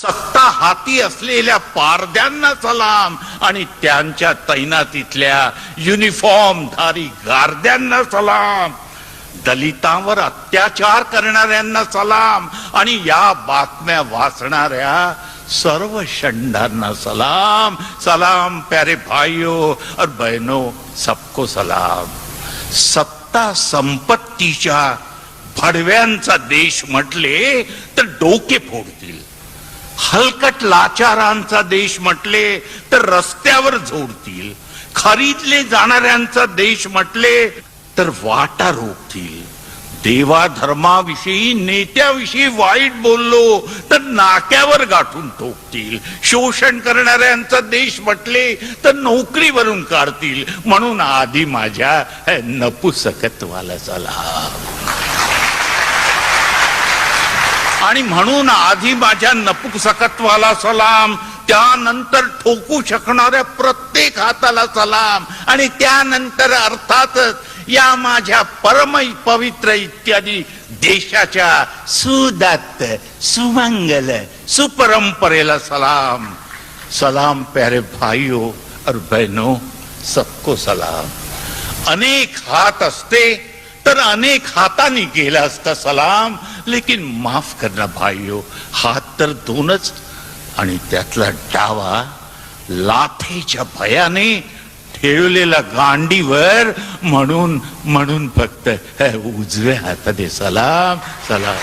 सत्ता हाती असलेल्या पारद्यांना सलाम आणि त्यांच्या तैनातीतल्या युनिफॉर्मधारी गारद्यांना सलाम, दलितांवर अत्याचार करणाऱ्यांना सलाम आणि या बातम्या वाचणाऱ्या सर्व षंडांना सलाम। सलाम प्यारे भाइयों और बहनों, सबको सलाम। सत्ता संपत्तीच्या भडव्यांचा देश म्हटले तर डोके फोडतील, हलकट लाचारांचा देश म्हटले तर रस्त्यावर झोडतील, खरीदले जाणाऱ्यांचा देश म्हटले तर वाटा रोखतील, देवा धर्माविषयी नेत्याविषयी वाईट बोललो तर नाक्यावर गाठून ठोकतील, शोषण करणाऱ्यांचा देश म्हटले तर नोकरीवरून काढतील। म्हणून आधी माझ्या नपुसकत्वाला सलाम, आणि म्हणून आधी माझ्या नपुसकत्वाला सलाम, त्यानंतर ठोकू शकणाऱ्या प्रत्येक हाताला सलाम, आणि त्यानंतर अर्थातच या माझ्या परम पवित्र इत्यादी देशाच्या सुदात्त सुमंगल सुपरंपरेला सलाम। सलाम प्यारे भाइयों और बहनों, सबको सलाम। अनेक हात असते तर अनेक हातांनी केला असता सलाम, लेकिन माफ करना भाइयों, हात तर दोनच आणि त्यातला डावा लाथेच्या भयाने ठेवलेला गांडीवर, म्हणून फक्त उजव्या हाताने सलाम सलाम।